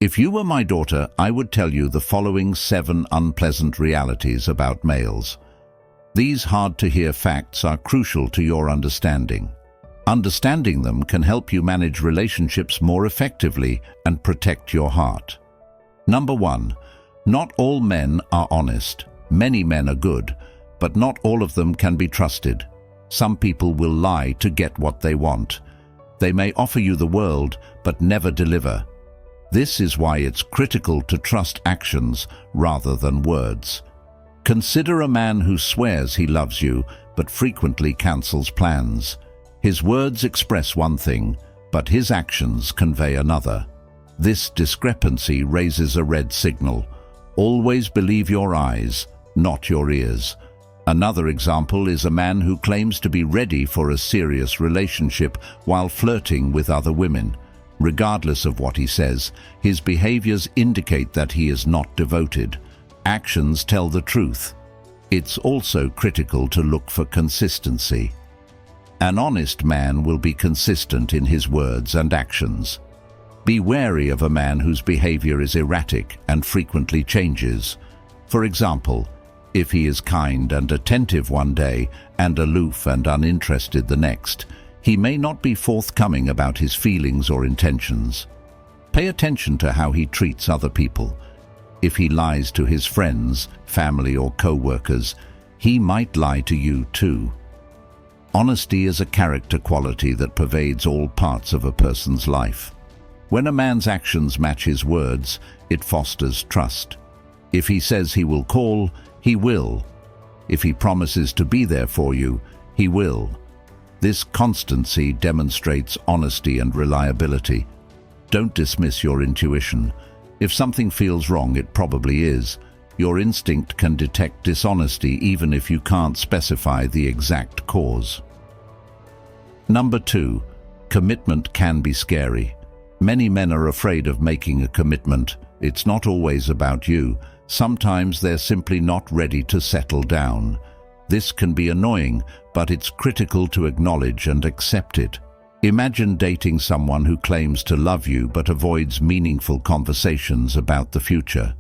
If you were my daughter, I would tell you the following 7 unpleasant realities about males. These hard-to-hear facts are crucial to your understanding. Understanding them can help you manage relationships more effectively and protect your heart. Number 1. Not all men are honest. Many men are good, but not all of them can be trusted. Some people will lie to get what they want. They may offer you the world, but never deliver. This is why it's critical to trust actions rather than words. Consider a man who swears he loves you, but frequently cancels plans. His words express one thing, but his actions convey another. This discrepancy raises a red signal. Always believe your eyes, not your ears. Another example is a man who claims to be ready for a serious relationship while flirting with other women. Regardless of what he says, his behaviors indicate that he is not devoted. Actions tell the truth. It's also critical to look for consistency. An honest man will be consistent in his words and actions. Be wary of a man whose behavior is erratic and frequently changes. For example, if he is kind and attentive one day and aloof and uninterested the next, he may not be forthcoming about his feelings or intentions. Pay attention to how he treats other people. If he lies to his friends, family, or co-workers, he might lie to you too. Honesty is a character quality that pervades all parts of a person's life. When a man's actions match his words, it fosters trust. If he says he will call, he will. If he promises to be there for you, he will. This constancy demonstrates honesty and reliability. Don't dismiss your intuition. If something feels wrong, it probably is. Your instinct can detect dishonesty even if you can't specify the exact cause. Number 2. Commitment can be scary. Many men are afraid of making a commitment. It's not always about you. Sometimes they're simply not ready to settle down. This can be annoying, but it's critical to acknowledge and accept it. Imagine dating someone who claims to love you but avoids meaningful conversations about the future.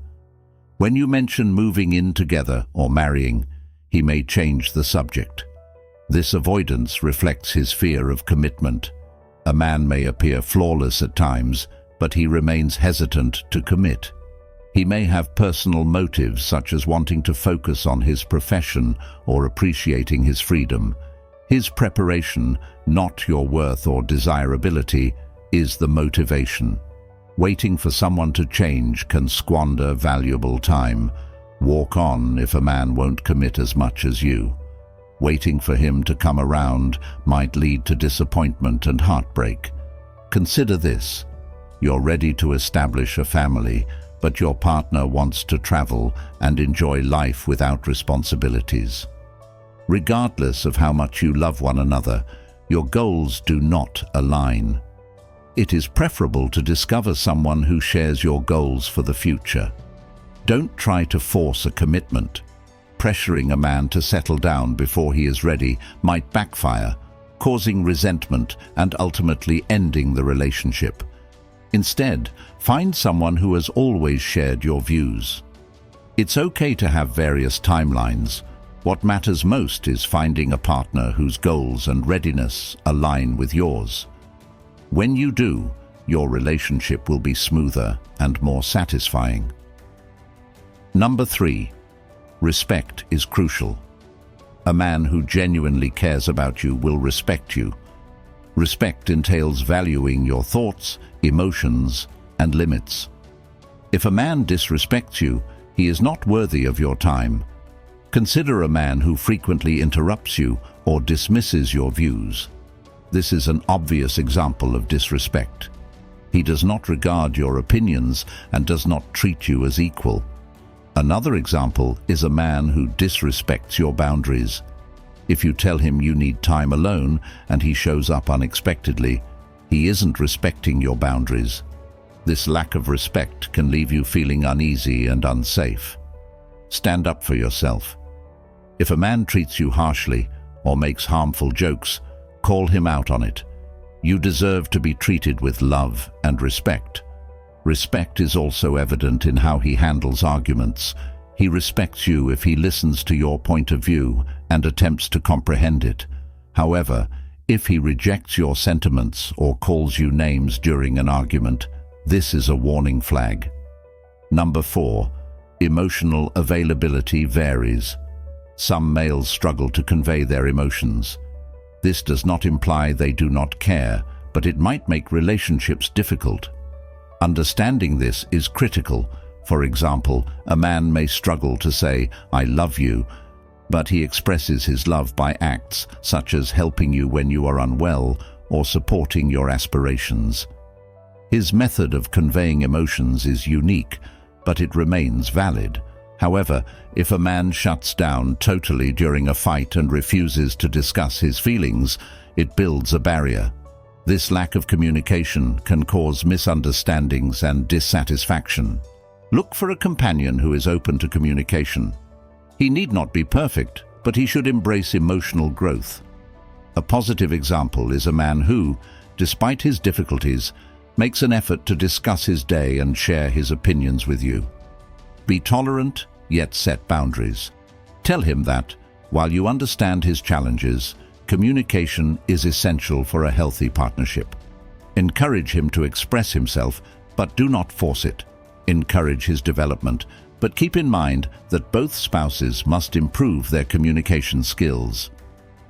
When you mention moving in together or marrying, he may change the subject. This avoidance reflects his fear of commitment. A man may appear flawless at times, but he remains hesitant to commit. He may have personal motives such as wanting to focus on his profession or appreciating his freedom. His preparation, not your worth or desirability, is the motivation. Waiting for someone to change can squander valuable time. Walk on if a man won't commit as much as you. Waiting for him to come around might lead to disappointment and heartbreak. Consider this. You're ready to establish a family, but your partner wants to travel and enjoy life without responsibilities. Regardless of how much you love one another, your goals do not align. It is preferable to discover someone who shares your goals for the future. Don't try to force a commitment. Pressuring a man to settle down before he is ready might backfire, causing resentment and ultimately ending the relationship. Instead, find someone who has always shared your views. It's okay to have various timelines. What matters most is finding a partner whose goals and readiness align with yours. When you do, your relationship will be smoother and more satisfying. Number 3. Respect is crucial. A man who genuinely cares about you will respect you. Respect entails valuing your thoughts, emotions, and limits. If a man disrespects you, he is not worthy of your time. Consider a man who frequently interrupts you or dismisses your views. This is an obvious example of disrespect. He does not regard your opinions and does not treat you as equal. Another example is a man who disrespects your boundaries. If you tell him you need time alone and he shows up unexpectedly, he isn't respecting your boundaries. This lack of respect can leave you feeling uneasy and unsafe. Stand up for yourself. If a man treats you harshly or makes harmful jokes, call him out on it. You deserve to be treated with love and respect. Respect is also evident in how he handles arguments. He respects you if he listens to your point of view and attempts to comprehend it. However, if he rejects your sentiments or calls you names during an argument, this is a warning flag. Number 4. Emotional availability varies. Some males struggle to convey their emotions. This does not imply they do not care, but it might make relationships difficult. Understanding this is critical. For example, a man may struggle to say, "I love you," but he expresses his love by acts such as helping you when you are unwell or supporting your aspirations. His method of conveying emotions is unique, but it remains valid. However, if a man shuts down totally during a fight and refuses to discuss his feelings, it builds a barrier. This lack of communication can cause misunderstandings and dissatisfaction. Look for a companion who is open to communication. He need not be perfect, but he should embrace emotional growth. A positive example is a man who, despite his difficulties, makes an effort to discuss his day and share his opinions with you. Be tolerant, yet set boundaries. Tell him that, while you understand his challenges, communication is essential for a healthy partnership. Encourage him to express himself, but do not force it. Encourage his development, but keep in mind that both spouses must improve their communication skills.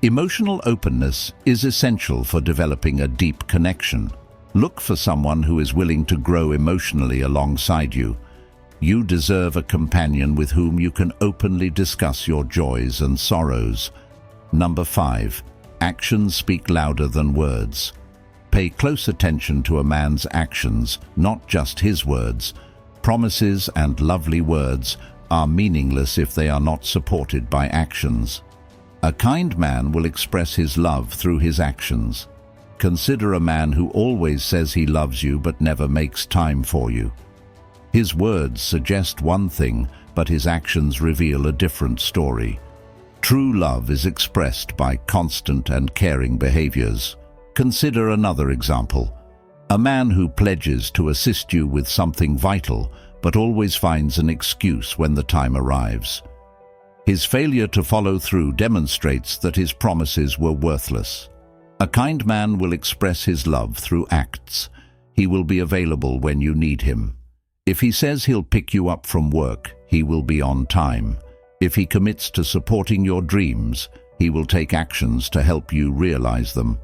Emotional openness is essential for developing a deep connection. Look for someone who is willing to grow emotionally alongside you. You deserve a companion with whom you can openly discuss your joys and sorrows. Number 5. Actions speak louder than words. Pay close attention to a man's actions, not just his words. Promises and lovely words are meaningless if they are not supported by actions. A kind man will express his love through his actions. Consider a man who always says he loves you but never makes time for you. His words suggest one thing, but his actions reveal a different story. True love is expressed by constant and caring behaviors. Consider another example. A man who pledges to assist you with something vital, but always finds an excuse when the time arrives. His failure to follow through demonstrates that his promises were worthless. A kind man will express his love through acts. He will be available when you need him. If he says he'll pick you up from work, he will be on time. If he commits to supporting your dreams, he will take actions to help you realize them.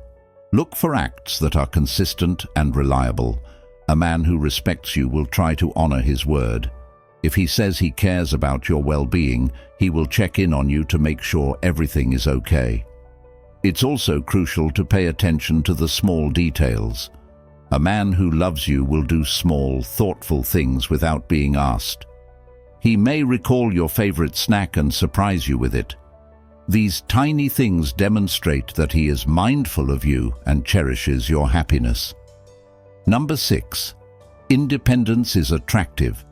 Look for acts that are consistent and reliable. A man who respects you will try to honor his word. If he says he cares about your well-being, he will check in on you to make sure everything is okay. It's also crucial to pay attention to the small details. A man who loves you will do small, thoughtful things without being asked. He may recall your favorite snack and surprise you with it. These tiny things demonstrate that he is mindful of you and cherishes your happiness. Number 6. Independence is attractive.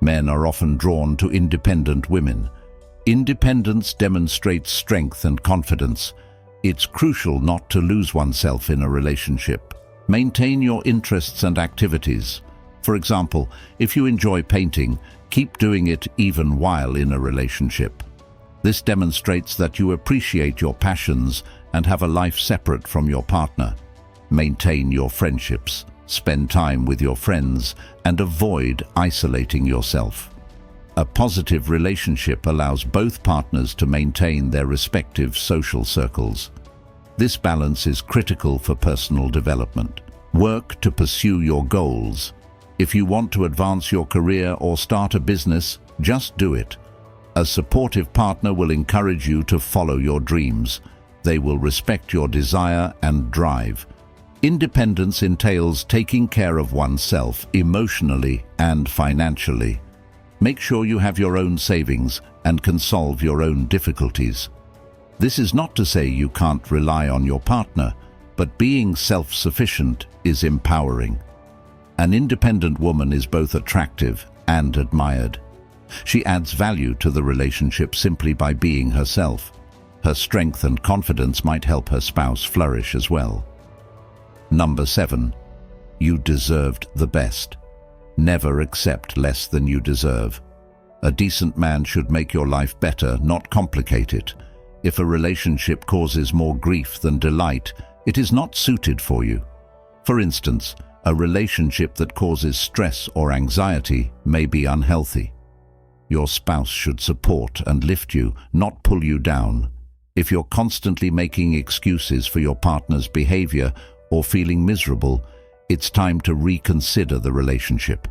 Men are often drawn to independent women. Independence demonstrates strength and confidence. It's crucial not to lose oneself in a relationship. Maintain your interests and activities. For example, if you enjoy painting, keep doing it even while in a relationship. This demonstrates that you appreciate your passions and have a life separate from your partner. Maintain your friendships, spend time with your friends, and avoid isolating yourself. A positive relationship allows both partners to maintain their respective social circles. This balance is critical for personal development. Work to pursue your goals. If you want to advance your career or start a business, just do it. A supportive partner will encourage you to follow your dreams. They will respect your desire and drive. Independence entails taking care of oneself emotionally and financially. Make sure you have your own savings and can solve your own difficulties. This is not to say you can't rely on your partner, but being self-sufficient is empowering. An independent woman is both attractive and admired. She adds value to the relationship simply by being herself. Her strength and confidence might help her spouse flourish as well. Number 7. You deserved the best. Never accept less than you deserve. A decent man should make your life better, not complicate it. If a relationship causes more grief than delight, it is not suited for you. For instance, a relationship that causes stress or anxiety may be unhealthy. Your spouse should support and lift you, not pull you down. If you're constantly making excuses for your partner's behavior or feeling miserable, it's time to reconsider the relationship.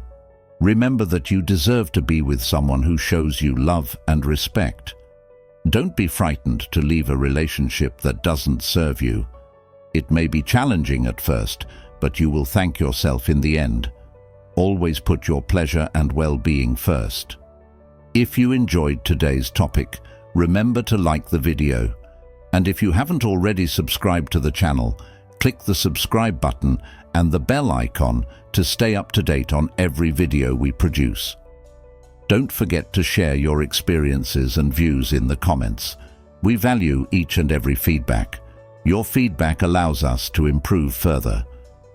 Remember that you deserve to be with someone who shows you love and respect. Don't be frightened to leave a relationship that doesn't serve you. It may be challenging at first, but you will thank yourself in the end. Always put your pleasure and well-being first. If you enjoyed today's topic, remember to like the video. And if you haven't already subscribed to the channel, click the subscribe button and the bell icon to stay up to date on every video we produce. Don't forget to share your experiences and views in the comments. We value each and every feedback. Your feedback allows us to improve further.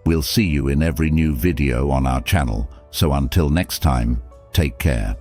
We'll see you in every new video on our channel, so until next time, take care.